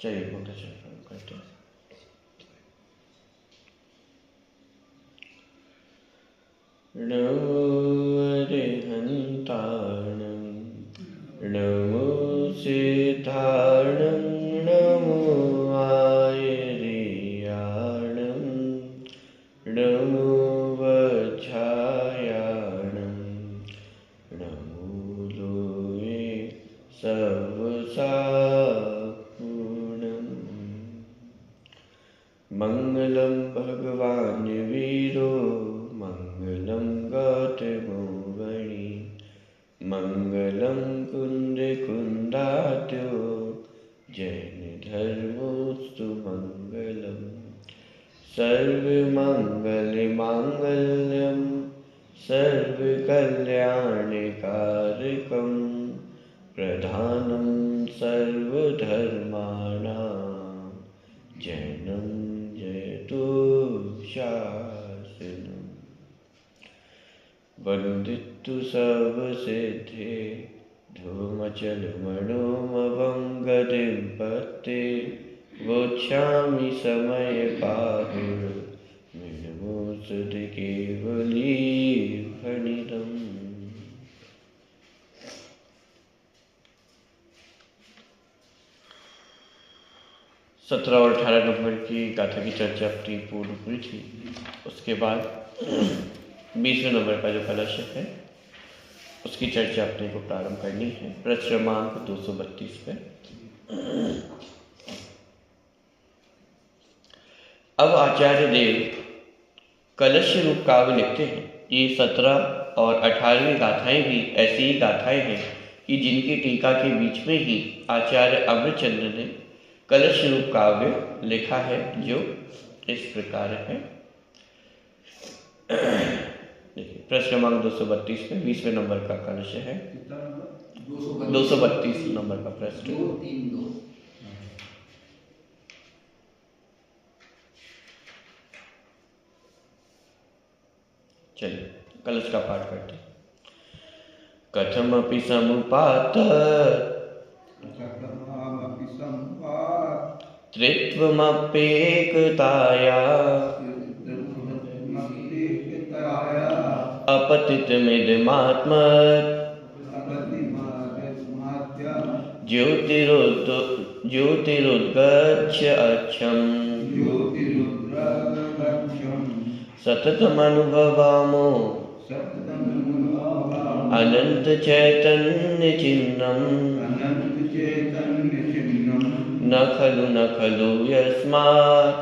चलिए बहुत अच्छा काम करते हैं। नमो अरिहन्ताणं नमो सिद्धाणं नमो आयर्याणं नमो वज्रायाणं नमो लोये सर्वसापूर्णम्। मंगलं भगवान् वीरो मंगलं गौतमो वणि मंगलं कुन्दकुन्दात्यो जैनधर्मोऽस्तु मंगलम्। सर्वमङ्गलमाङ्गल्यं सर्वकल्याणकारकं प्रधानं सर्वधर्माणां जैनं जयतु शासनम्। वन्दितु सर्वसिद्धे धूमचलमणोमभङ्गतिं पत्ते वोच्छामि समयपाहुर्मिनमोऽस्तु केवलीभणितम्। 17 और 18 नंबर की गाथा की चर्चा अपनी पूर्ण हुई थी। उसके बाद 20वें नंबर का जो कलश है उसकी चर्चा अपने को प्रारंभ करनी है। पृष्ठ क्रमांक 232 पे। अब आचार्य देव कलश रूप काव्य लिखते हैं। ये 17 और 18वीं गाथाएं भी ऐसी ही गाथाएं हैं कि जिनकी टीका के बीच में ही आचार्य अमृतचंद्र ने कलश रूप काव्य लिखा है, जो इस प्रकार है। देखिए प्रश्न क्रमांक 232 में 20वें नंबर का कलश है। 232 नंबर का प्रश्न। चलिए कलश का पाठ करते हैं। कथमपि समुपात त्रित्वमप्येकताया अपतितमिदमात्मत् ज्योतिरुद्गच्छ अच्छम् सततमनुभवामो अनंत चैतन्य चिन्नम् न खलु यस्मात्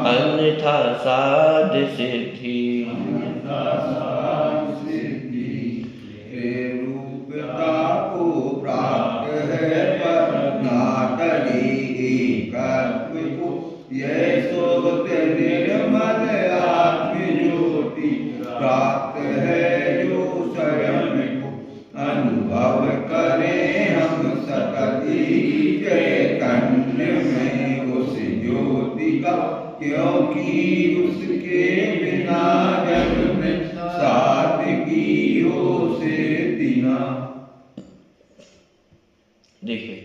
अन्यथा साध्य सिद्धि। रूपता को प्राप्त है पर नाटरी एकत्व को ये सोत निर्मल आत्मज्योति प्राप्त है जो स्वयं को अनुभव करें हम सकती चैतन्य में उस ज्योति का, क्योंकि उसके बिना जग में सादगी हो से दिना। देखिए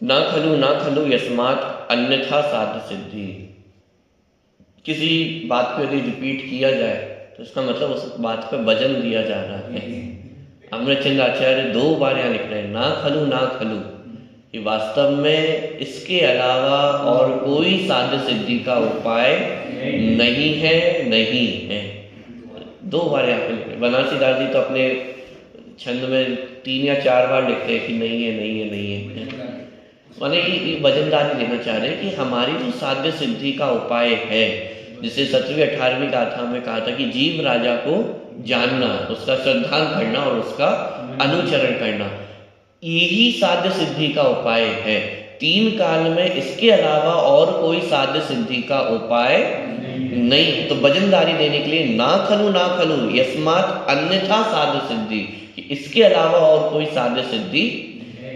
ना खलु यस्मात् अन्यथा साध्य सिद्धि। किसी बात को यदि रिपीट किया जाए तो इसका मतलब उस बात पर वजन दिया जा रहा है। अमृतचंद्र आचार्य 2 बार यहाँ लिख रहे हैं ना खलु। ये वास्तव में इसके अलावा और कोई साध्य सिद्धि का उपाय नहीं है। 2 बार यहाँ पे लिख रहे हैं। बनारसी दास जी तो अपने छंद में 3 या 4 बार लिखते हैं कि नहीं है। माने कि वजनदारी देना चाह रहे हैं कि हमारी जो साध्य सिद्धि का उपाय है, जिसे 17वीं 18वीं गाथा में कहा था कि जीव राजा को जानना, उसका श्रद्धान करना और उसका अनुचरण करना, यही साध्य सिद्धि का उपाय है। 3 काल में इसके अलावा और कोई साध्य सिद्धि का उपाय नहीं। तो वजनदारी देने के लिए ना खलु यस्मात् अन्यथा साध्य सिद्धि, इसके अलावा और कोई साध्य सिद्धि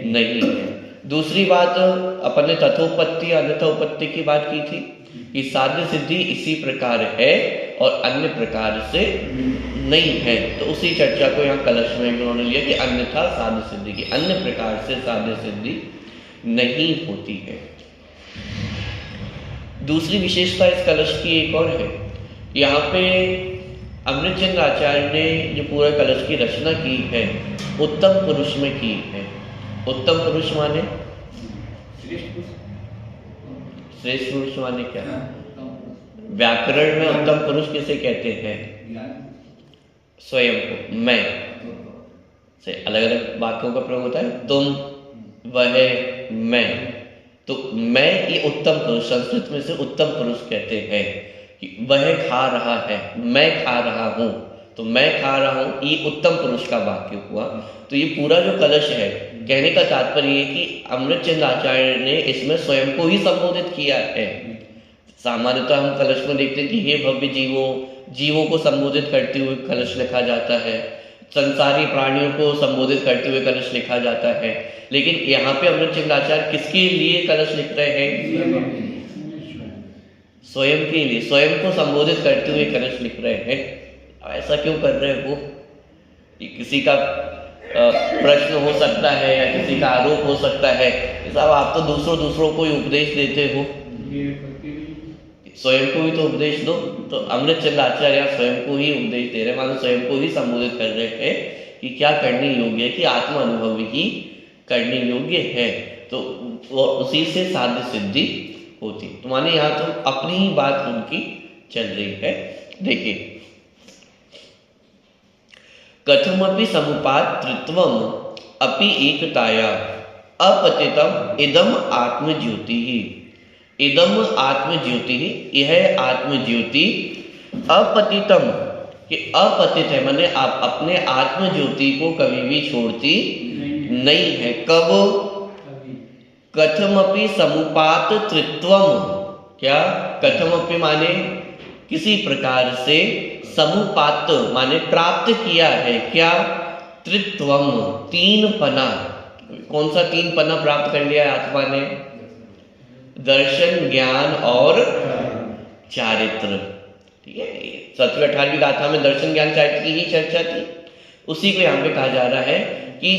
नहीं है। दूसरी बात अपन ने तथोपत्ति अन्यथोपत्ति की बात की थी कि साध्य सिद्धि इसी प्रकार है और अन्य प्रकार से नहीं है। तो उसी चर्चा को यहाँ कलश में उन्होंने लिया कि अन्यथा साध्य सिद्धि की, अन्य प्रकार से साध्य सिद्धि नहीं होती है। दूसरी विशेषता इस कलश की एक और है, यहाँ पे अमृतचंद्र आचार्य ने जो पूरा कलश की रचना की है उत्तम पुरुष में की है। उत्तम पुरुष माने श्रेष्ठ पुरुष माने क्या? व्याकरण में उत्तम पुरुष किसे कहते हैं? स्वयं को, मैं से अलग अलग वाक्यों का प्रयोग होता है। तुम, वह, मैं। तो मैं ये उत्तम पुरुष, संस्कृत में से उत्तम पुरुष कहते हैं कि वह खा रहा है, मैं खा रहा हूँ, तो मैं खा रहा हूँ, ये उत्तम पुरुष का वाक्य हुआ। तो ये पूरा जो कलश है, कहने का तात्पर्य ये कि अमृतचंद्र आचार्य ने इसमें स्वयं को ही संबोधित किया है। सामान्यतः हम कलश में देखते हैं कि हे भव्य जीवों को संबोधित करते हुए कलश लिखा जाता है, संसारी प्राणियों को संबोधित करते हुए कलश लिखा जाता है। लेकिन यहाँ पे अमृतचंद्र आचार्य किसके लिए कलश लिख रहे हैं? स्वयं के लिए, स्वयं को संबोधित करते हुए कलश लिख रहे हैं। ऐसा क्यों कर रहे हो? किसी का प्रश्न हो सकता है या किसी का आरोप हो सकता है, साहब आप तो दूसरों को ही उपदेश देते हो, स्वयं को भी तो उपदेश दो। तो अमृतचंद्र आचार्य स्वयं को ही उपदेश दे रहे, मानो स्वयं को ही संबोधित कर रहे हैं कि क्या करने योग्य है, कि आत्मा अनुभव ही करने योग्य है। तो उसी से साध्य सिद्धि होती। तो माने यहाँ तो अपनी ही बात उनकी चल रही है। देखिए, कथमपि समुपात्रित्वम अपि एकताया अपतितम इदम आत्मज्योति ही। इदम आत्मज्योति ही, यह आत्मज्योति अपतितम, कि अपतित है, माने आप अपने आत्मज्योति को कभी भी छोड़ती नहीं है। कब? कथमपि समुपात त्रित्वम, क्या? कथमपि माने किसी प्रकार से, समुपात माने प्राप्त किया है, क्या? त्रित्वम, तीन पना। कौन सा तीन पना प्राप्त कर लिया है आत्मा ने? दर्शन, ज्ञान और चारित्र। ठीक है, 7वीं 18वीं गाथा में दर्शन, ज्ञान, चारित्र की ही चर्चा थी। उसी को यहाँ पे कहा जा रहा है कि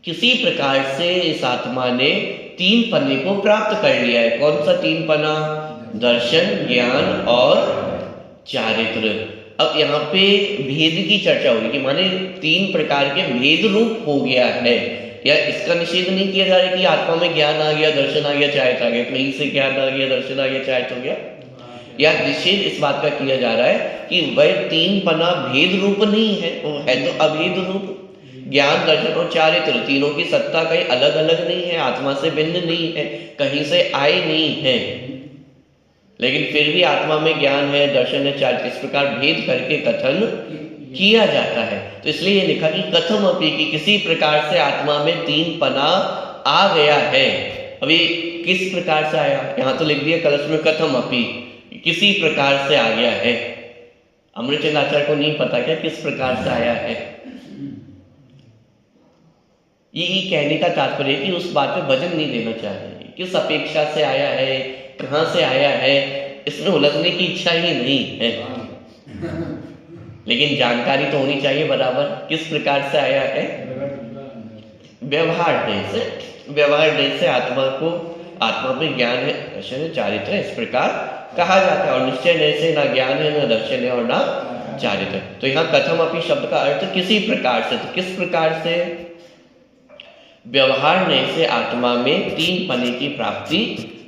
किसी प्रकार से इस आत्मा ने तीन पन्ने को प्राप्त कर लिया है। कौन सा तीन पन्ना? दर्शन, ज्ञान और चारित्र। अब यहाँ पे भेद की चर्चा होगी कि माने तीन प्रकार के भेद रूप हो गया है। या इसका निषेध नहीं किया जा रहा है कि आत्मा में ज्ञान आ गया, दर्शन आ गया, चारित्र आ गया, कहीं से ज्ञान आ गया, दर्शन आ गया, चारित्र हो गया। या निषेध इस बात का किया जा रहा है कि वह तीन पन्ना भेद रूप नहीं है, वो है तो अभेद रूप। ज्ञान, दर्शन और चारित्र तीनों की सत्ता कहीं अलग अलग नहीं है, आत्मा से भिन्न नहीं है, कहीं से आए नहीं है, लेकिन फिर भी आत्मा में ज्ञान है, दर्शन है, चारित्र, इस प्रकार भेद करके कथन किया जाता है। तो इसलिए ये लिखा कि कथम अपि, कि किसी प्रकार से आत्मा में तीन पना आ गया है। अभी किस प्रकार से आया? यहाँ तो लिख दिया कलश में कथम अपि, किसी प्रकार से आ गया है। अमृतचंद्र आचार्य को नहीं पता क्या किस प्रकार से आया है। ये कहने का तात्पर्य है कि उस बात पे वजन नहीं देना चाह रहे, किस अपेक्षा से आया है, कहाँ से आया है, इसमें उलझने की इच्छा ही नहीं है। लेकिन जानकारी तो होनी चाहिए बराबर, किस प्रकार से आया है। व्यवहार ढंग से आत्मा में ज्ञान है, दर्शन है, चारित्र है, इस प्रकार कहा जाता है। और निश्चय नय से ना ज्ञान है, ना दर्शन है और ना चारित्र। तो यहाँ कथम अपि शब्द का अर्थ किसी प्रकार से, तो किस प्रकार से? व्यवहार नय से आत्मा में तीन पने की प्राप्ति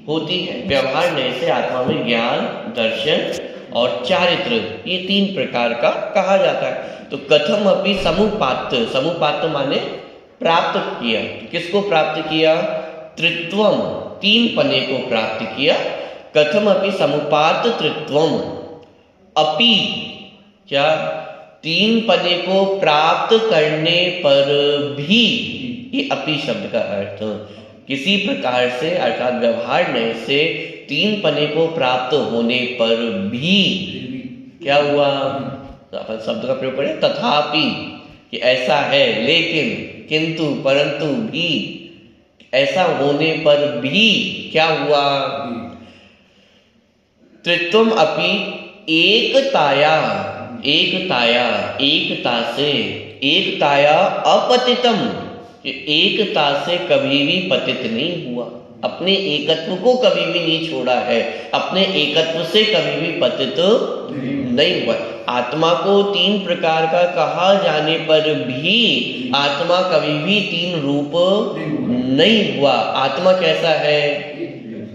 होती है। व्यवहार नय से आत्मा में ज्ञान, दर्शन और चारित्र, ये तीन प्रकार का कहा जाता है। तो कथम अपि समुपात माने प्राप्त किया। किसको प्राप्त किया? त्रित्वम, तीन पने को प्राप्त किया। कथम अपि समुपात त्रित्वम अपि, क्या? तीन पने को प्राप्त करने पर भी, ये अपि शब्द का अर्थ किसी प्रकार से, अर्थात व्यवहार नय से तीन पने को प्राप्त होने पर भी क्या हुआ? तो अपन शब्द का प्रयोग करें तथापि, कि ऐसा है, लेकिन, किंतु, परंतु भी, ऐसा होने पर भी क्या हुआ? त्रित्वम अपि एकताया, एकता से, एकताया अपतितम, एकता से कभी भी पतित नहीं हुआ, अपने एकत्व को कभी भी नहीं छोड़ा है, अपने एकत्व से कभी भी पतित नहीं हुआ। आत्मा को तीन प्रकार का कहा जाने पर भी आत्मा कभी भी तीन रूप नहीं हुआ। आत्मा कैसा है?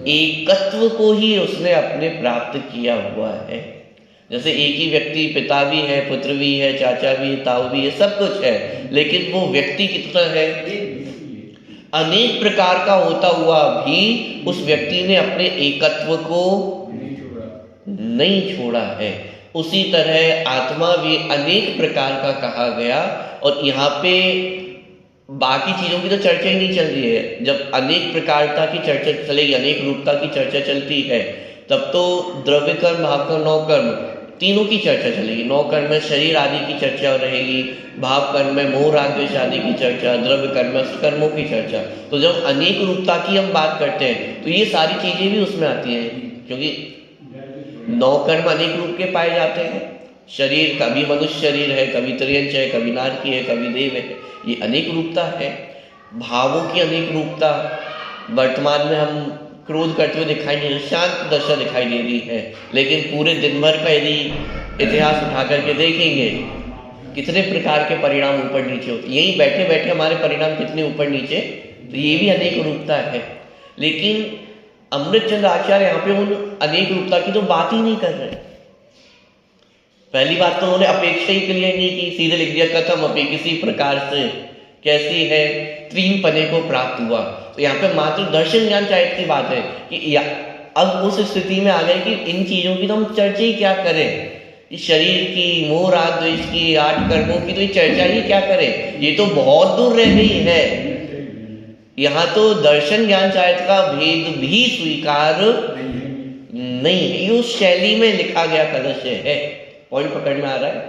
एकत्व को ही उसने अपने प्राप्त किया हुआ है। जैसे एक ही व्यक्ति पिता भी है, पुत्र भी है, चाचा भी है, ताऊ भी है, सब कुछ है, लेकिन वो व्यक्ति कितना है? अनेक प्रकार का होता हुआ भी उस व्यक्ति ने अपने एकत्व को नहीं छोड़ा है। उसी तरह आत्मा भी अनेक प्रकार का कहा गया। और यहाँ पे बाकी चीज़ों की तो चर्चा ही नहीं चल रही है। जब अनेक प्रकारता की चर्चा चलेगी, अनेक रूपता की चर्चा चलती है, तब तो द्रव्य कर्म, भाव कर्म, नौ कर्म तीनों की चर्चा चलेगी। नौ कर्म में शरीर आदि की चर्चा रहेगी, भाव कर्म में मोह राग द्वेष आदि की चर्चा, द्रव्य कर्म में कर्मों की चर्चा। तो जब अनेक रूपता की हम बात करते हैं तो ये सारी चीज़ें भी उसमें आती हैं, क्योंकि नौ कर्म अनेक रूप के पाए जाते हैं। शरीर कभी मनुष्य शरीर है, कभी त्रियंच है, कभी नारकी है, कभी देव है, ये अनेक रूपता है। भावों की अनेक रूपता, वर्तमान में हम क्रोध करते हुए दिखाई नहीं, शांत दशा दिखाई दे रही है, लेकिन पूरे दिन भर का यदि इतिहास उठा करके देखेंगे कितने प्रकार के परिणाम ऊपर नीचे होते, यही बैठे बैठे हमारे परिणाम कितने ऊपर नीचे, तो ये भी अनेक रूपता है। लेकिन अमृतचंद्र आचार्य यहाँ पे उन अनेक रूपता की तो बात ही नहीं कर रहे। पहली बात तो उन्होंने अपेक्षा ही क्लियर नहीं की, सीधे लिख दिया कथम अपे, किसी प्रकार से, कैसी है, तीन पने को प्राप्त हुआ। तो यहाँ पे मात्र दर्शन ज्ञान चाहिए की बात है कि अब उस स्थिति में आ गए कि इन चीजों की तो हम चर्चा ही क्या करें, इस शरीर की, मोह राग द्वेष की, 8 कर्मों की तो ये चर्चा ही क्या करें, ये तो बहुत दूर रह गई है। यहाँ तो दर्शन ज्ञान चाहिए का भेद भी स्वीकार नहीं है। ये उस शैली में लिखा गया कलश है। पॉइंट पकड़ में आ रहा है?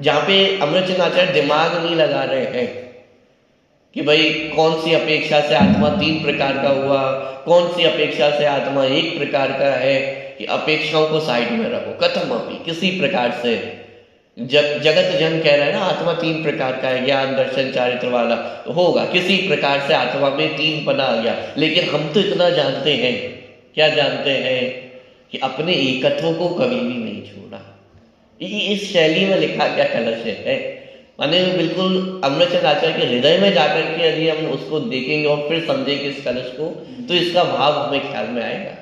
जहाँ पे अमृतचंद्र आचार्य दिमाग नहीं लगा रहे हैं कि भाई कौन सी अपेक्षा से आत्मा तीन प्रकार का हुआ, कौन सी अपेक्षा से आत्मा एक प्रकार का है, कि अपेक्षाओं को साइड में रखो, कथम अपी, किसी प्रकार से। जगत जन कह रहा है ना आत्मा तीन प्रकार का है, ज्ञान दर्शन चारित्र वाला, तो होगा किसी प्रकार से आत्मा में तीन पना आ गया। लेकिन हम तो इतना जानते हैं, क्या जानते हैं, कि अपने एकत्व को कभी भी नहीं छोड़ा। इस शैली में लिखा गया कलश है। माने बिल्कुल अमृतचंद्र आचार्य के हृदय में जाकर के यदि हम उसको देखेंगे और फिर समझेंगे इस कलश को, तो इसका भाव हमें ख्याल में आएगा।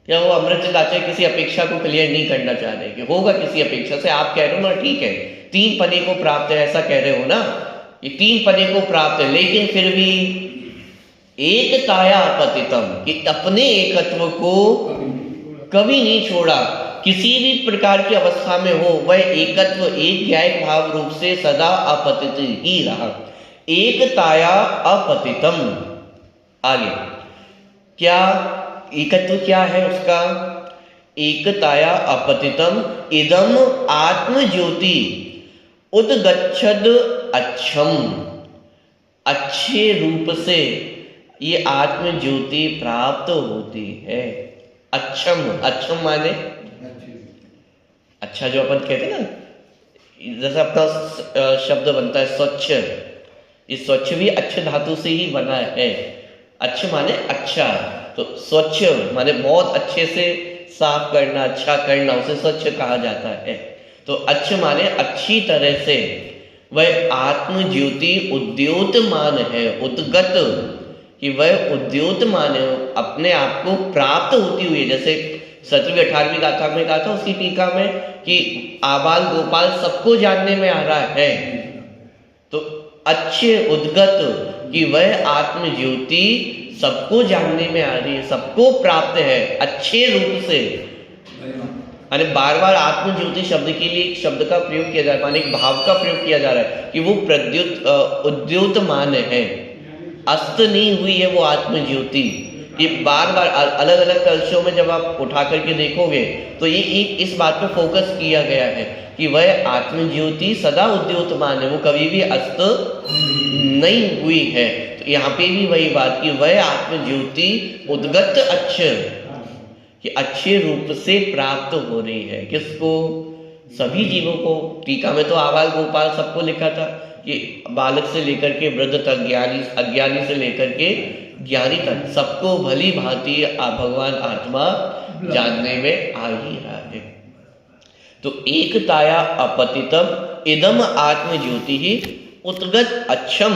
क्या वो अमृतचंद्र आचार्य किसी अपेक्षा को क्लियर नहीं करना चाह रहे कि होगा किसी अपेक्षा से? आप कह रहे हो ना, ठीक है, तीन पने को प्राप्त है, ऐसा कह रहे हो ना, ये तीन पने को प्राप्त है, लेकिन फिर भी एकताया अपतितम, कि अपने एकत्व को कभी नहीं छोड़ा, किसी भी प्रकार की अवस्था में हो वह एकत्व एक ज्ञायक भाव रूप से सदा अपतित ही रहा। एकताया अपतितम। आगे क्या एकत्व क्या है उसका? एकताया अपतितम इदम आत्म ज्योति उद्गच्छद अच्छम, अच्छे रूप से ये आत्म ज्योति प्राप्त होती है। अच्छम, अच्छम माने अच्छा, जो अपन कहते हैं ना, जैसा अपना शब्द बनता है स्वच्छ, ये स्वच्छ भी अच्छ धातु से ही बना है। अच्छ माने अच्छा, तो स्वच्छ माने बहुत अच्छे से साफ करना, अच्छा करना, उसे स्वच्छ कहा जाता है। तो अच्छ माने अच्छी तरह से। वह आत्म ज्योति उद्योतमान है, उद्गत, कि वह उद्योतमान है, अपने आप को प्राप्त होती हुई। जैसे 17वीं 18वीं गाथा में कहा था उसकी टीका में कि आबाल गोपाल सबको जानने में आ रहा है। तो अच्छे उद्गत कि वह आत्म ज्योति सबको जानने में आ रही है, सबको प्राप्त है अच्छे रूप से। यानी बार बार आत्म ज्योति शब्द के लिए एक शब्द का प्रयोग किया जा रहा है, एक भाव का प्रयोग किया जा रहा है कि वो उद्योतमान है, अस्त नहीं हुई है वो आत्म ज्योति। ये बार बार अलग अलग कलशों में जब आप उठा करके देखोगे तो ये इस बात पे फोकस किया गया है कि वह आत्म ज्योति सदा उद्योतमान है, वो कभी भी अस्त नहीं हुई है। तो यहाँ पे भी वही बात कि वह आत्म ज्योति उद्गत अच्छ, कि अच्छे रूप से प्राप्त हो रही है। किसको? सभी जीवों को। टीका में तो आबाल गोपाल सबको लिखा था कि बालक से लेकर के वृद्ध तक, अज्ञानी से लेकर के ज्ञानी तक सबको भली भांति भगवान आत्मा जानने में आ ही रहा है। तो एकताया अपतितम इदम आत्म ज्योति ही उत्गत अच्छम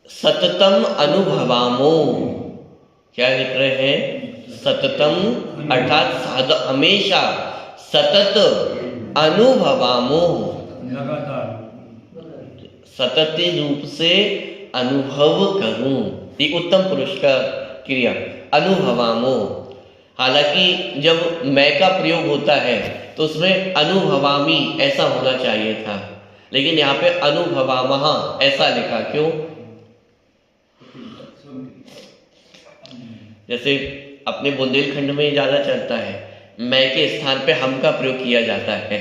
सततम अनुभवामो। क्या लिख रहे हैं? सततम अर्थात हमेशा सतत अनुभवामो, सतत रूप से अनुभव करूं। ये उत्तम पुरुष का क्रिया, अनुभवामो। हालांकि जब मैं का प्रयोग होता है तो उसमें अनुभवामी ऐसा होना चाहिए था, लेकिन यहाँ पे अनुभवामः ऐसा लिखा। क्यों? जैसे अपने बुंदेलखंड में ज़्यादा चलता है, मैं के स्थान पे हम का प्रयोग किया जाता है।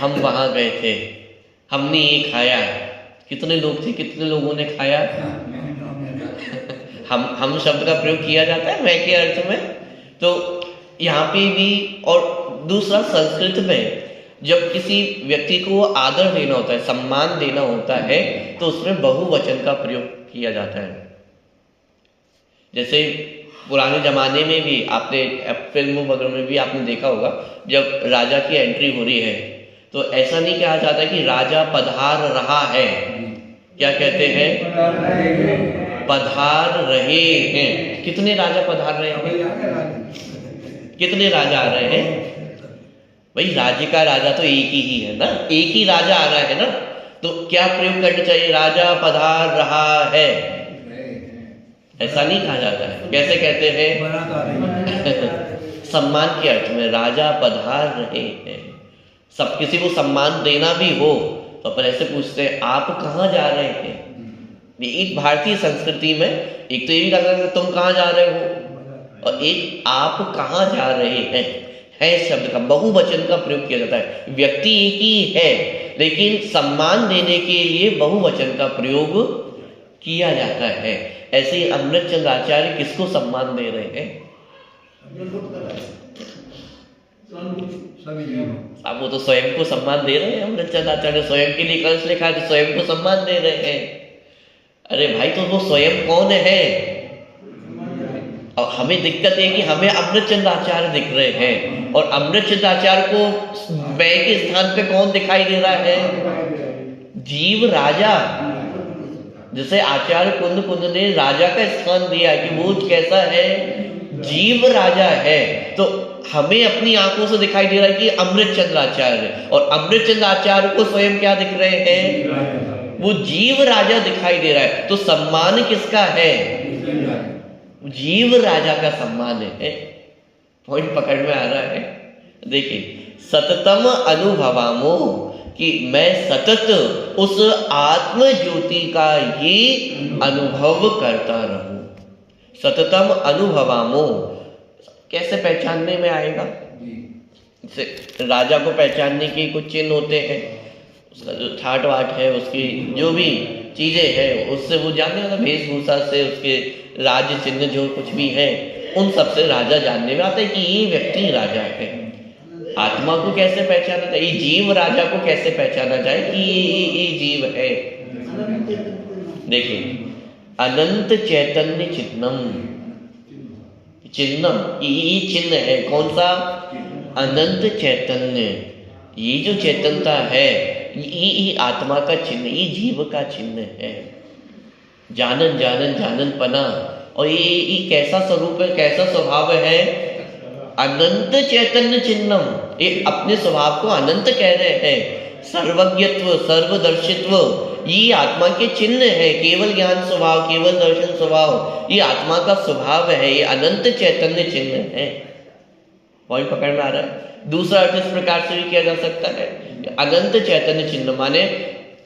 हम वहाँ गए थे, हमने ये खाया। कितने लोग थे, कितने लोगों ने खाया? हम शब्द का प्रयोग किया जाता है मैं के अर्थ में। तो यहाँ पे भी, और दूसरा संस्कृत में जब किसी व्यक्ति को आदर देना होता है, सम्मान देना होता है, तो उसमें बहुवचन का प्रयोग किया जाता है। जैसे पुराने ज़माने में भी आपने फिल्मों वगैरह में भी आपने देखा होगा, जब राजा की एंट्री हो रही है तो ऐसा नहीं कहा जाता कि राजा पधार रहा है। क्या कहते हैं? पधार रहे हैं। कितने राजा पधार रहे हैं? कितने राजा आ रहे हैं? भाई राज्य का राजा तो एक ही है ना, एक ही राजा आ रहा है ना, तो क्या प्रयोग करना चाहिए? राजा पधार रहा है, ऐसा नहीं कहा जाता है। कैसे कहते हैं? सम्मान के अर्थ में, राजा पधार रहे हैं। सब किसी को सम्मान देना भी हो तो अपन ऐसे पूछते हैं, आप कहाँ जा रहे हैं? एक भारतीय संस्कृति में एक तो ये भी लगता है तुम कहाँ जा रहे हो, और एक आप कहाँ जा रहे हैं। है शब्द का बहुवचन का प्रयोग किया जाता है। व्यक्ति एक ही है, लेकिन सम्मान देने के लिए बहुवचन का प्रयोग किया जाता है। ऐसे ही अमृतचंद्र आचार्य किसको सम्मान दे रहे हैं? अब वो तो स्वयं को सम्मान दे रहे हैं। अमृतचंद्र आचार्य स्वयं के लिए कंस लिखा है तो स्वयं को सम्मान दे रहे हैं। अरे भाई, तो वो स्वयं कौन है? और हमें दिक्कत है कि हमें अमृतचंद्र आचार्य दिख रहे हैं, और अमृतचंद्र आचार्य को मैं के स्थान पे कौन दिखाई दे रहा है? जीव राजा। जैसे आचार्य कुंद ने राजा का स्थान दिया कि वो कैसा है? जीव राजा है। तो हमें अपनी आंखों से दिखाई दे रहा है कि अमृतचंद्र आचार्य, और अमृतचंद्र आचार्य को स्वयं क्या दिख रहे हैं? वो जीव राजा दिखाई दे रहा है। तो सम्मान किसका है? जीव राजा का सम्मान है। पॉइंट पकड़ में आ रहा है? देखिए, सततम अनुभवामो, कि मैं सतत उस आत्म ज्योति का ही अनुभव करता रहूं। सततम अनुभवामो कैसे पहचानने में आएगा? राजा को पहचानने के कुछ चिन्ह होते हैं, उसका जो ठाट वाट है, उसकी जो भी चीजें हैं उससे वो जानने वाला, वेशभूषा से, उसके राज्य चिन्ह जो कुछ भी है उन सब से राजा जानने में आता है कि ये व्यक्ति राजा है। आत्मा को कैसे पहचाना जाए? ये जीव राजा को कैसे पहचाना जाए कि ये जीव है? देखिए, अनंत चैतन्य चिन्हम, चिन्हम ये चिन्ह है। कौन सा? अनंत चैतन्य। ये जो चेतनता है ये आत्मा का चिन्ह, ये जीव का चिन्ह है। जानन जानन जानन पना। और ये कैसा स्वरूप है, कैसा स्वभाव है? अनंत चैतन्य चिन्हम। ये अपने स्वभाव को अनंत कह रहे हैं। सर्वज्ञत्व, सर्वदर्शित्व ये आत्मा के चिन्ह है। केवल ज्ञान स्वभाव, केवल दर्शन स्वभाव ये आत्मा का स्वभाव है। ये अनंत चैतन्य चिन्ह है। पॉइंट पकड़ में आ रहा है? दूसरा अर्थ इस प्रकार से भी किया जा सकता है, अनंत चैतन्य चिन्ह माने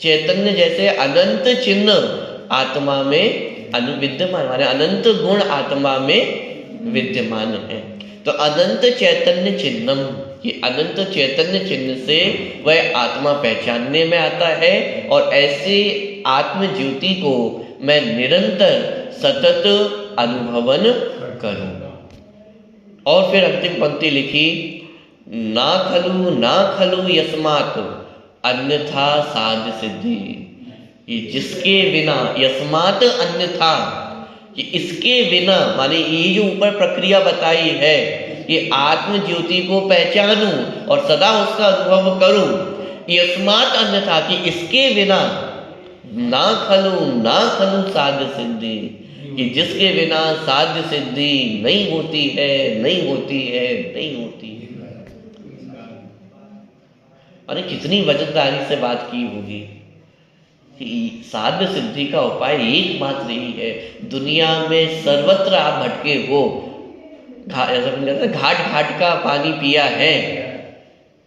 चैतन्य जैसे अनंत चिन्ह आत्मा में विद्यमान, माने अनंत गुण आत्मा में विद्यमान है। तो अनंत चैतन्य चिन्हम, ये अनंत चैतन्य चिन्ह से वह आत्मा पहचानने में आता है। और ऐसे आत्म ज्योति को मैं निरंतर सतत अनुभवन करूं। और फिर अंतिम पंक्ति लिखी, ना खलु यस्मात् अन्यथा साध्य सिद्धि। ये जिसके बिना, यस्मात् अन्यथा, कि इसके बिना, माने ये जो ऊपर प्रक्रिया बताई है, ये आत्म ज्योति को पहचानूं और सदा उसका अनुभव करूं, यस्मात् अन्यथा, कि इसके बिना ना खलु साध्य सिद्धि, कि जिसके बिना साध्य सिद्धि नहीं होती है, नहीं होती है, नहीं होती है। अरे कितनी वजनदारी से बात की होगी कि साध्य सिद्धि का उपाय एकमात्र ही है। दुनिया में सर्वत्र आप भटके हो, घाट घाट का पानी पिया है,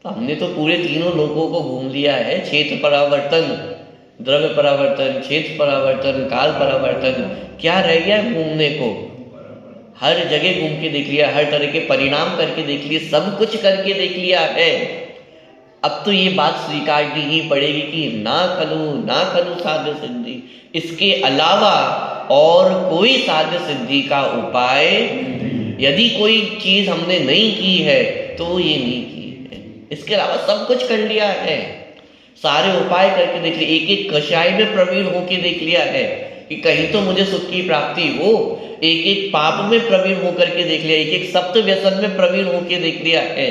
तो हमने तो पूरे तीनों लोगों को घूम लिया है। क्षेत्र परावर्तन, द्रव्य परावर्तन, क्षेत्र परावर्तन, काल परावर्तन, क्या रह गया घूमने को? हर जगह घूम के देख लिया, हर तरह के परिणाम करके देख लिए, सब कुछ करके देख लिया है। अब तो ये बात स्वीकारनी ही पड़ेगी कि ना खलु साध्य सिद्धि, इसके अलावा और कोई साध्य सिद्धि का उपाय, यदि कोई चीज हमने नहीं की है तो ये नहीं की है। इसके अलावा सब कुछ कर लिया है, सारे उपाय करके देख लिए, एक एक कषाय में प्रवीण होके देख लिया है कि कहीं तो मुझे सुख की प्राप्ति हो, एक एक पाप में प्रवीण होकर के देख लिया, एक एक सप्त व्यसन में प्रवीण होके देख लिया है।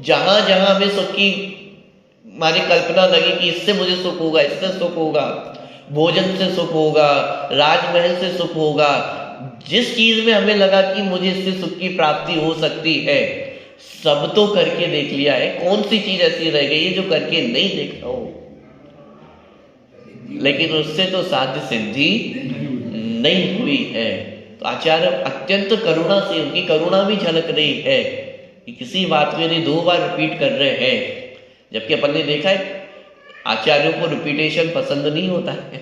जहां जहां हमें सुख की मानी कल्पना लगी कि इससे मुझे सुख होगा, इससे सुख होगा, भोजन से सुख होगा, राजमहल से सुख होगा, जिस चीज में हमें लगा कि मुझे इससे सुख की प्राप्ति हो सकती है, सब तो करके देख लिया है। कौन सी चीज ऐसी रह गई है जो करके नहीं देखा हो? लेकिन उससे तो साध्य सिद्धि नहीं हुई है। तो आचार्य अत्यंत करुणा से, उनकी करुणा भी झलक रही है कि किसी बात को यदि 2 बार रिपीट कर रहे हैं, जबकि अपन ने देखा है आचार्यों को रिपीटेशन पसंद नहीं होता है।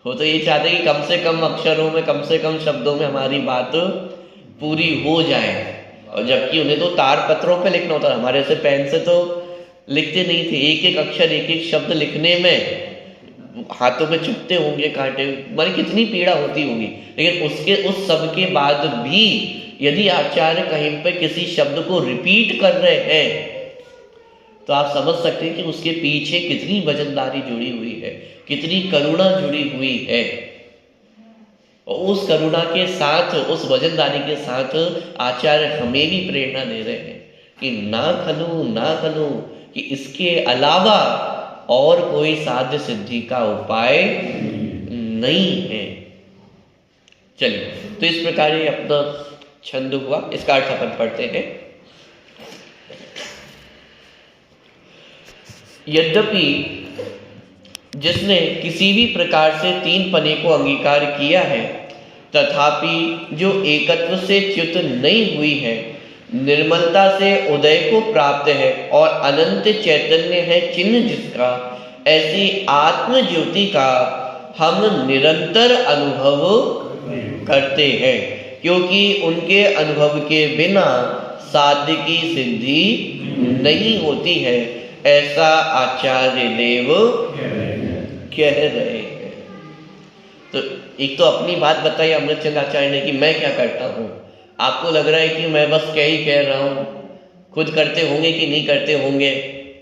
वो तो ये चाहते हैं कि कम से कम अक्षरों में, कम से कम शब्दों में हमारी बात पूरी हो जाए। और जबकि उन्हें तो तार पत्रों पे लिखना होता है, हमारे से पेन से तो लिखते नहीं थे। एक एक अक्षर, एक एक शब्द लिखने में हाथों में चुभते होंगे कांटे, मानी कितनी पीड़ा होती होगी। लेकिन उस सब के बाद भी यदि आचार्य कहीं पे किसी शब्द को रिपीट कर रहे हैं, तो आप समझ सकते हैं कि उसके पीछे कितनी वजनदारी जुड़ी हुई है, कितनी करुणा जुड़ी हुई है। और उस करुणा के साथ, उस वजनदारी के साथ आचार्य हमें भी प्रेरणा दे रहे हैं कि ना खलु, कि इसके अलावा और कोई साध्य सिद्धि का उपाय नहीं है। चलिए, तो इस प्रकार ये अपना छंद हुआ, इसका अर्थ अपन पढ़ते हैं। यद्यपि जिसने किसी भी प्रकार से 3 पने को अंगीकार किया है, तथापि जो एकत्व से च्युत नहीं हुई है, निर्मलता से उदय को प्राप्त है और अनंत चैतन्य है चिन्ह जिसका, ऐसी आत्म ज्योति का हम निरंतर अनुभव करते हैं, क्योंकि उनके अनुभव के बिना साध्य की सिद्धि नहीं होती है, ऐसा आचार्य देव कह रहे हैं। तो एक तो अपनी बात बताई अमृतचंद आचार्य ने कि मैं क्या करता हूँ। आपको लग रहा है कि मैं बस क्या ही कह रहा हूँ, खुद करते होंगे कि नहीं करते होंगे,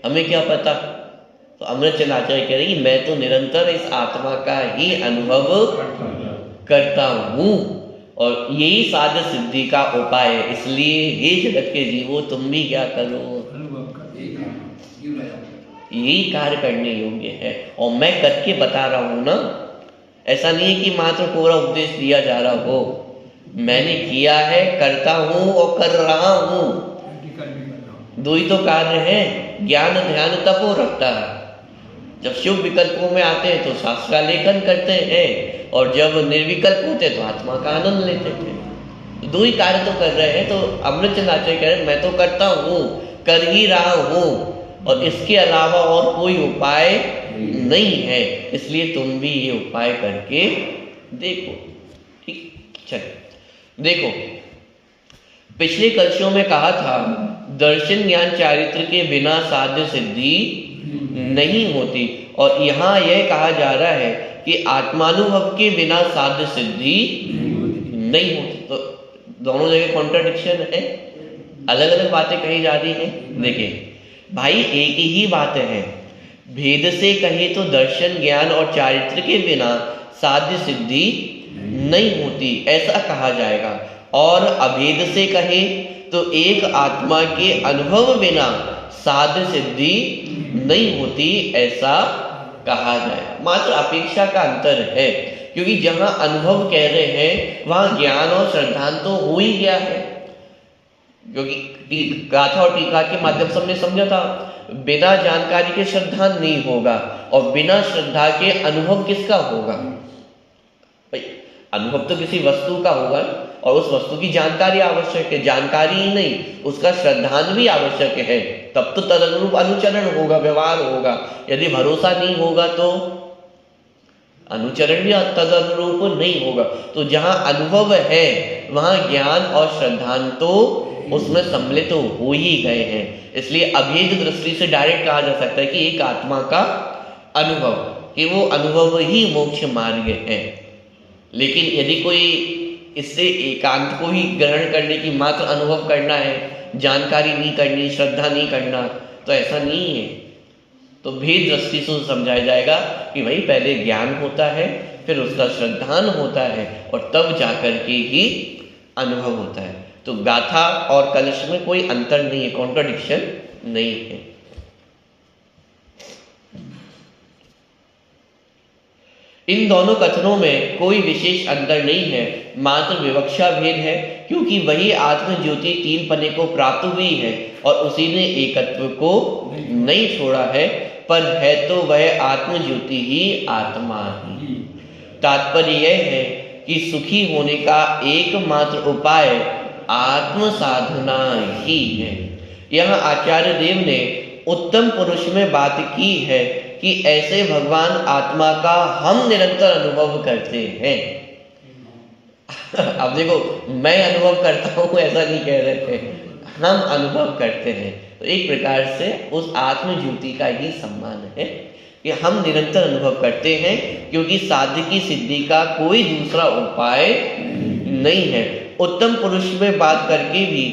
हमें क्या पता। तो अमृतचंद आचार्य कह रहे हैं कि मैं तो निरंतर इस आत्मा का ही अनुभव करता हूँ और यही साध्य सिद्धि का उपाय है। इसलिए हे जगत के जीवो, तुम भी क्या करो, यही कार्य करने योग्य है। और मैं करके बता रहा हूं ना, ऐसा नहीं है कि मात्र पूरा उपदेश दिया जा रहा हो, मैंने किया है, करता हूं और कर रहा हूं। 2 ही तो कार्य हैं, ज्ञान ध्यान तप और रखता है। जब शुभ विकल्पों में आते हैं तो शास्त्रालेखन करते हैं, और जब निर्विकल्प होते तो आत्मा का आनंद लेते थे। 2 ही कार्य तो कर रहे हैं। तो अमृतचंद आचार्य कह रहे हैं मैं तो करता हूँ, कर ही रहा हूँ, और इसके अलावा और कोई उपाय नहीं है। इसलिए तुम भी ये उपाय करके देखो। ठीक, चलो देखो, पिछले कलशों में कहा था दर्शन ज्ञान चारित्र के बिना साध्य सिद्धि नहीं होती, और यहाँ यह कहा जा रहा है कि आत्मानुभव के बिना साध्य सिद्धि नहीं होती। तो दोनों जगह कॉन्ट्राडिक्शन है, अलग अलग बातें कही जा रही हैं। देखिए भाई, एक ही बात है, भेद से कहे तो दर्शन ज्ञान और चारित्र के बिना साध्य सिद्धि नहीं होती, ऐसा कहा जाएगा। और अभेद से कहे तो एक आत्मा के अनुभव बिना साध्य सिद्धि नहीं होती, ऐसा कहा जाएगा। मात्र अपेक्षा का अंतर है, क्योंकि जहां अनुभव कह रहे हैं वहां ज्ञान और श्रद्धा तो हो ही गया है। क्योंकि गाथा और टीका के माध्यम से हमने समझा था, बिना जानकारी के श्रद्धा नहीं होगा, और बिना श्रद्धा के अनुभव किसका होगा भाई? अनुभव तो किसी वस्तु का होगा, और उस वस्तु की जानकारी आवश्यक है। जानकारी ही नहीं, उसका श्रद्धान भी आवश्यक है, तब तो तदनुरूप अनुचरण होगा, व्यवहार होगा। यदि भरोसा नहीं होगा तो अनुचरण भी तदनुरूप नहीं होगा। तो जहां अनुभव है वहां ज्ञान और श्रद्धान तो उसमें सम्मिलित तो हो ही गए हैं। इसलिए अभेद दृष्टि से डायरेक्ट कहा जा सकता है कि एक आत्मा का अनुभव, कि वो अनुभव ही मोक्ष मार्ग है। लेकिन यदि कोई इससे एकांत को ही ग्रहण करने की मात्र अनुभव करना है, जानकारी नहीं करनी, श्रद्धा नहीं करना, तो ऐसा नहीं है। तो भेद दृष्टि से समझाया जाएगा कि भाई पहले ज्ञान होता है, फिर उसका श्रद्धान होता है, और तब जाकर के ही अनुभव होता है। तो गाथा और कलश में कोई अंतर नहीं है, कॉन्ट्राडिक्शन नहीं है। इन दोनों कथनों में कोई विशेष अंतर नहीं है, मात्र विवक्षा भेद है, क्योंकि वही आत्म ज्योति तीन पने को प्राप्त हुई है और उसी ने एकत्व को नहीं छोड़ा है, पर है तो वह आत्म ज्योति ही आत्मा ही। तात्पर्य यह है कि सुखी होने का एकमात्र उपाय आत्म साधना ही है। यहाँ आचार्य देव ने उत्तम पुरुष में बात की है कि ऐसे भगवान आत्मा का हम निरंतर अनुभव करते हैं। अब देखो, मैं अनुभव करता हूं ऐसा नहीं कह रहे थे, हम अनुभव करते हैं। तो एक प्रकार से उस आत्म ज्योति का ही सम्मान है कि हम निरंतर अनुभव करते हैं, क्योंकि साध्य की सिद्धि का कोई दूसरा उपाय नहीं है। उत्तम पुरुष में बात करके भी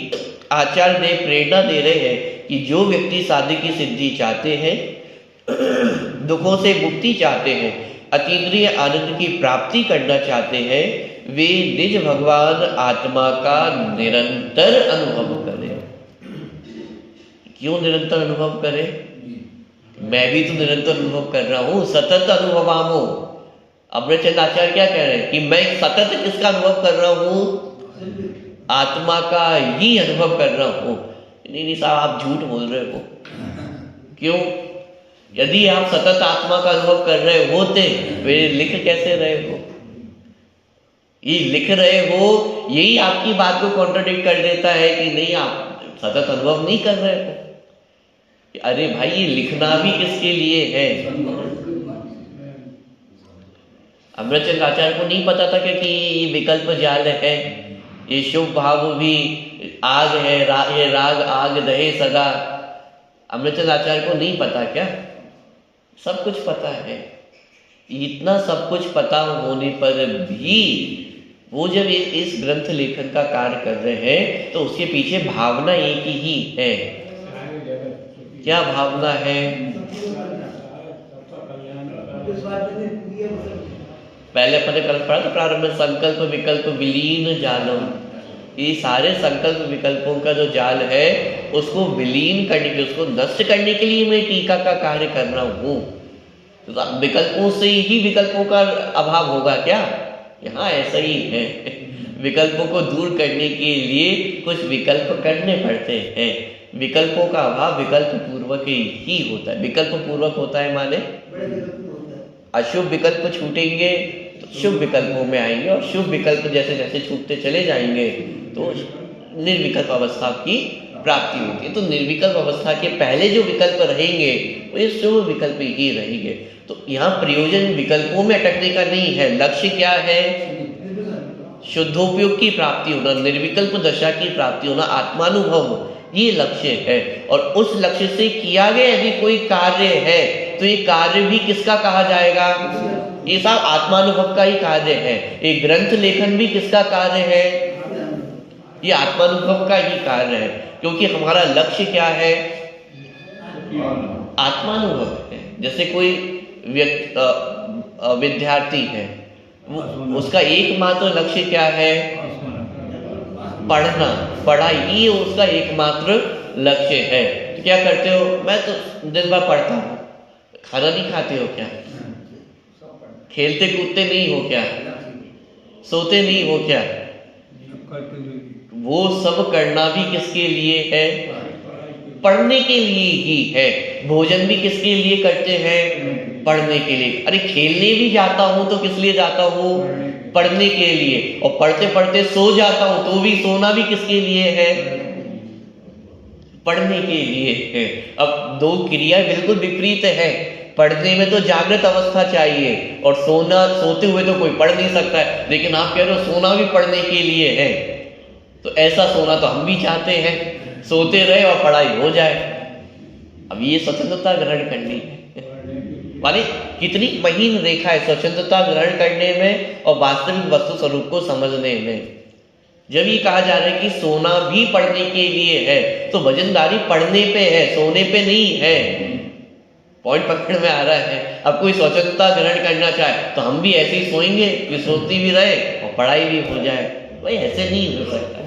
आचार्य देव प्रेरणा दे रहे हैं कि जो व्यक्ति साध्य की सिद्धि चाहते हैं, दुखों से मुक्ति चाहते हैं, अतीन्द्रिय आनंद की प्राप्ति करना चाहते हैं, वे निज भगवान आत्मा का निरंतर अनुभव करें। क्यों निरंतर अनुभव करें? मैं भी तो निरंतर अनुभव कर रहा हूं, सतत अनुभवामो। अमृतचंद आचार्य क्या कह रहे हैं कि मैं सतत किसका अनुभव कर रहा हूं? आत्मा का ही अनुभव कर रहा हूं। नहीं साहब, आप झूठ बोल रहे हो। क्यों? यदि आप सतत आत्मा का अनुभव कर रहे होते, वे लिख कैसे रहे हो? ये लिख रहे हो, यही आपकी बात को कॉन्ट्रडिक्ट कर देता है कि नहीं, आप सतत अनुभव नहीं कर रहे हो। अरे भाई, ये लिखना भी किसके लिए है? अमृतचंद आचार्य को नहीं पता था कि ये विकल्प जाल है, ये शुभ भाव भी आग है, ये राग आग दहे सदा। अमृतचंद आचार्य को नहीं पता क्या? सब कुछ पता है। इतना सब कुछ पता होने पर भी वो जब इस ग्रंथ लेखन का कार्य कर रहे हैं, तो उसके पीछे भावना एक ही है। क्या भावना है? पहले अपने कल पढ़ा था प्रारंभ में, संकल्प विकल्प विलीन जालम। ये सारे संकल्प विकल्पों का जो जाल है, उसको विलीन करने के लिए, उसको नष्ट करने के लिए मैं टीका का कार्य कर रहा हूँ। तो विकल्पों से ही विकल्पों का अभाव होगा क्या? यहाँ ऐसा ही है। विकल्पों को दूर करने के लिए कुछ विकल्प करने पड़ते हैं। विकल्पों का अभाव विकल्प पूर्वक ही होता है। विकल्प पूर्वक होता है माने अशुभ विकल्प छूटेंगे तो शुभ विकल्पों में आएंगे, और शुभ विकल्प जैसे जैसे छूटते चले जाएंगे तो निर्विकल्प अवस्था की प्राप्ति होती है। तो निर्विकल्प अवस्था के पहले जो विकल्प रहेंगे वो ये शुभ विकल्प ही रहेंगे। तो यहाँ प्रयोजन विकल्पों में अटकने का नहीं है। लक्ष्य क्या है? शुद्धोपयोग की प्राप्ति होना, निर्विकल्प दशा की प्राप्ति होना, आत्मानुभव, ये लक्ष्य है। और उस लक्ष्य से किया गया यदि कोई कार्य है, तो ये कार्य भी किसका कहा जाएगा? ये सब आत्मानुभव का ही कार्य है। एक ग्रंथ लेखन भी किसका कार्य है? ये आत्मानुभव का ही कार्य है, क्योंकि हमारा लक्ष्य क्या है? आत्मानुभव है। जैसे कोई विद्यार्थी है, उसका एकमात्र लक्ष्य क्या है? पढ़ना, पढ़ाई, ये उसका एकमात्र लक्ष्य है। तो क्या करते हो? मैं तो दिन भर पढ़ता हूँ। खाना नहीं खाते हो क्या? खेलते कूदते नहीं हो क्या? सोते नहीं हो क्या? वो सब करना भी किसके लिए है? पढ़ने के लिए ही है। भोजन भी किसके लिए करते हैं? पढ़ने के लिए। अरे खेलने भी जाता हूँ तो किस लिए जाता हूँ? पढ़ने के लिए। और पढ़ते पढ़ते सो जाता हूँ तो भी सोना भी किसके लिए है? पढ़ने के लिए है। अब दो क्रिया बिल्कुल विपरीत है। पढ़ने में तो जागृत अवस्था चाहिए, और सोते हुए तो कोई पढ़ नहीं सकता है, लेकिन आप कह रहे हो सोना भी पढ़ने के लिए है। तो ऐसा सोना तो हम भी चाहते हैं, सोते रहे और पढ़ाई हो जाए। अब ये स्वतंत्रता ग्रहण करनी है। माने कितनी महीन रेखा है स्वतंत्रता ग्रहण करने में और वास्तविक वस्तु स्वरूप को समझने में। जब ये कहा जा रहा है कि सोना भी पढ़ने के लिए है, तो वजनदारी पढ़ने पे है, सोने पे नहीं है। पॉइंट पकड़ में आ रहा है। अब कोई स्वतंत्रता ग्रहण करना चाहे तो हम भी ऐसे ही सोएंगे कि सोती भी रहे और पढ़ाई भी हो जाए? भाई ऐसे नहीं हो सकता।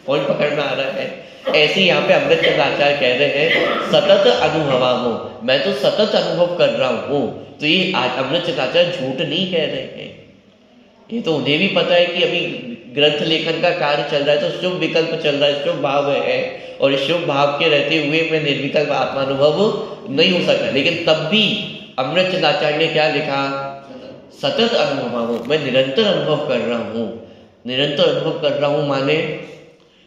पॉइंट पकड़ में आ रहा है। ऐसे यहाँ पे अमृतचंद आचार्य कह रहे हैं सतत अनुभवामो, मैं तो सतत अनुभव कर रहा हूँ। तो ये अमृतचंद आचार्य झूठ नहीं कह रहे हैं। ये तो उन्हें भी पता है कि अभी ग्रंथ लेखन का कार्य चल रहा है, तो शुभ विकल्प चल रहा है, शुभ भाव है, और इस शुभ भाव के रहते हुए मैं निर्विकल्प आत्मानुभव नहीं हो सकता। लेकिन तब भी अमृतचंद आचार्य ने क्या लिखा? सतत अनुभव, मैं निरंतर अनुभव कर रहा हूँ। निरंतर अनुभव कर रहा हूँ माने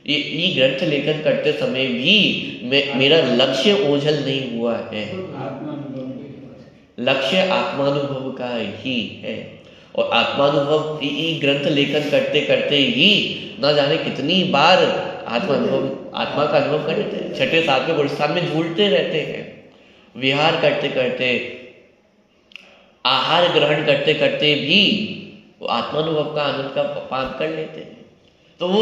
ये ग्रंथ लेखन करते समय भी मेरा लक्ष्य ओझल नहीं हुआ है। लक्ष्य आत्मानुभव का ही है। और आत्मानुभव ये ग्रंथ लेखन करते करते ही ना जाने कितनी बार आत्मा का अनुभव कर लेते हैं। छठे सातवें गुरुस्थान में झूलते रहते हैं। विहार करते करते, आहार ग्रहण करते करते भी वो आत्मानुभव का आनंद का पान कर लेते हैं। तो वो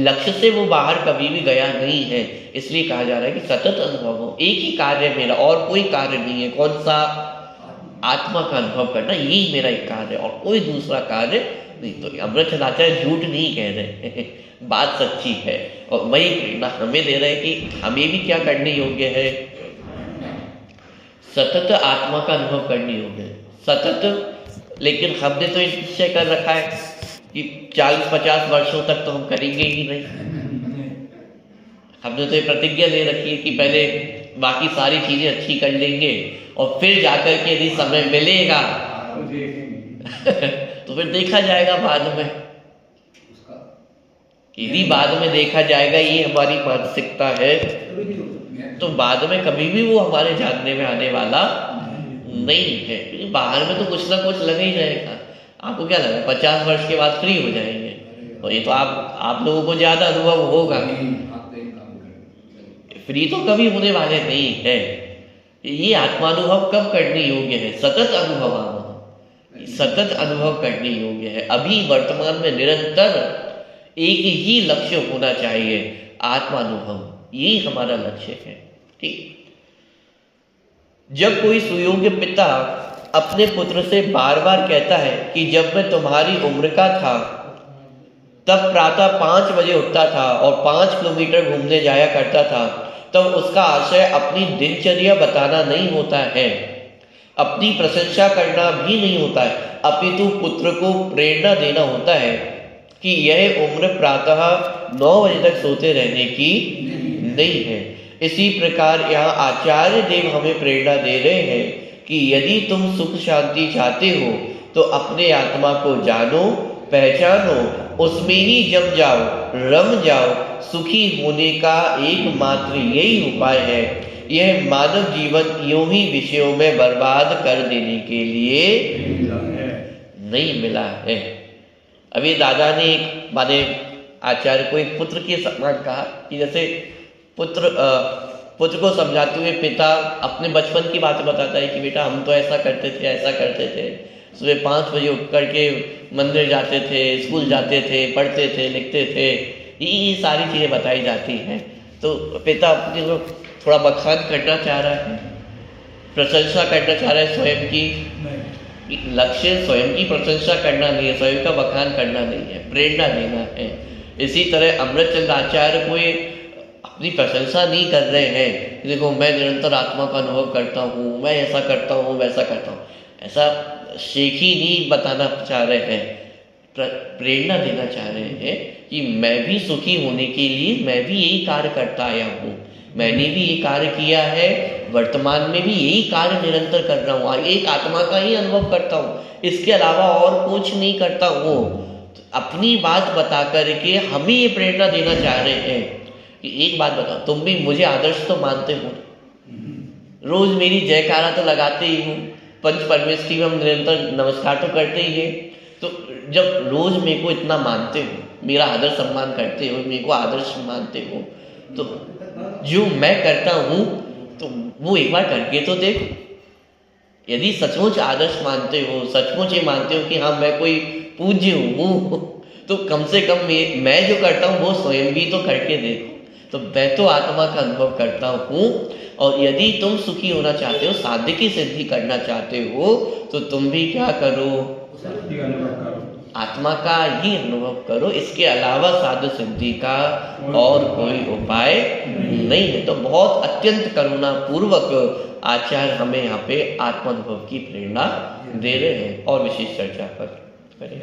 लक्ष्य से वो बाहर कभी भी गया नहीं है। इसलिए कहा जा रहा है कि सतत अनुभव हो। एक ही कार्य है मेरा, और कोई कार्य नहीं है। कौन सा? आत्मा का अनुभव करना, यही मेरा एक कार्य है, और कोई दूसरा कार्य नहीं। तो अमृतचंद आचार्य झूठ नहीं कह रहे, बात सच्ची है। और वही प्रेरणा हमें दे रहे हैं कि हमें भी क्या करने योग्य है? सतत आत्मा का अनुभव करने योग्य है। सतत, लेकिन हमने तो इस निश्चय कर रखा है कि 40-50 वर्षों तक तो हम करेंगे ही नहीं। हमने तो ये प्रतिज्ञा ले रखी है कि पहले बाकी सारी चीजें अच्छी कर लेंगे और फिर जाकर के यदि समय मिलेगा तो फिर देखा जाएगा बाद में। यदि बाद में देखा जाएगा, ये हमारी मानसिकता है, तो बाद में कभी भी वो हमारे जानने में आने वाला नहीं है। बाहर में तो कुछ ना कुछ लगा ही रहेगा। आपको क्या लगा 50 वर्ष के बाद फ्री हो जाएंगे? और ये तो आप लोगों को ज्यादा अनुभव होगा। फ्री तो कभी होने वाले नहीं है। ये आत्मानुभव कब करने योग्य है? सतत अनुभव, सतत अनुभव करने योग्य है। अभी वर्तमान में निरंतर एक ही लक्ष्य होना चाहिए, आत्मानुभव। यही हमारा लक्ष्य है। ठीक। जब कोई सुयोग्य पिता अपने पुत्र से बार बार कहता है कि जब मैं तुम्हारी उम्र का था तब प्रातः 5 बजे उठता था और 5 किलोमीटर घूमने जाया करता था, तब उसका आशय अपनी दिनचर्या बताना नहीं होता है, अपनी प्रशंसा करना भी नहीं होता है, अपितु पुत्र को प्रेरणा देना होता है कि यह उम्र प्रातः 9 बजे तक सोते रहने की नहीं है। इसी प्रकार यहाँ आचार्य देव हमें प्रेरणा दे रहे हैं कि यदि तुम सुख शांति चाहते हो तो अपने आत्मा को जानो, पहचानो, उसमें ही जम जाओ, रम जाओ। सुखी होने का एकमात्र यही उपाय है। यह मानव जीवन यूं ही विषयों में बर्बाद कर देने के लिए नहीं मिला है। अभी दादा ने एक माने आचार्य को एक पुत्र के समान कहा कि जैसे पुत्र को समझाते हुए पिता अपने बचपन की बातें बताता है कि बेटा हम तो ऐसा करते थे, ऐसा करते थे। सुबह 5 बजे उठ करके मंदिर जाते थे, स्कूल जाते थे, पढ़ते थे, लिखते थे, ये सारी चीज़ें बताई जाती हैं। तो पिता अपने को थोड़ा बखान करना चाह रहा है, प्रशंसा करना चाह रहा है स्वयं की। लक्ष्य स्वयं की प्रशंसा करना नहीं है, स्वयं का बखान करना नहीं है, प्रेरणा देना है। इसी तरह अमृतचंद आचार्य कोई अपनी प्रशंसा नहीं कर रहे हैं, देखो मैं निरंतर आत्मा का अनुभव करता हूँ, मैं ऐसा करता हूँ, वैसा करता हूँ, ऐसा शेखी नहीं बताना चाह रहे हैं। प्रेरणा देना चाह रहे हैं कि मैं भी सुखी होने के लिए मैं भी यही कार्य करता आया हूँ, मैंने भी ये कार्य किया है, वर्तमान में भी यही कार्य निरंतर कर रहा हूँ, एक आत्मा का ही अनुभव करता हूँ, इसके अलावा और कुछ नहीं करता हूँ। तो अपनी बात बता करके हमें ये प्रेरणा देना चाह रहे हैं कि एक बात बताओ, तुम भी मुझे आदर्श तो मानते हो, रोज मेरी जयकारा तो लगाते ही हो, पंच परमेश्वरी में हम निरंतर नमस्कार तो करते ही है। तो जब रोज मेरे को इतना मानते हो, मेरा आदर सम्मान करते हो, मेरे को आदर्श मानते हो, तो जो मैं करता हूँ तो वो एक बार करके तो देखो। यदि सचमुच आदर्श मानते हो, सचमुच ये मानते हो कि हाँ मैं कोई पूज्य हूँ, तो कम से कम मैं जो करता हूँ वो स्वयं भी तो करके देखो। तो मैं तो आत्मा का अनुभव करता हूँ, और यदि तुम सुखी होना चाहते हो, साध्य की सिद्धि करना चाहते हो, तो तुम भी क्या करो, आत्मा का ही अनुभव करो। इसके अलावा साध्य सिद्धि का और कोई उपाय नहीं है। तो बहुत अत्यंत करुणा पूर्वक आचार्य हमें यहाँ पे आत्मानुभव की प्रेरणा दे रहे हैं। और विशेष चर्चा पर करें।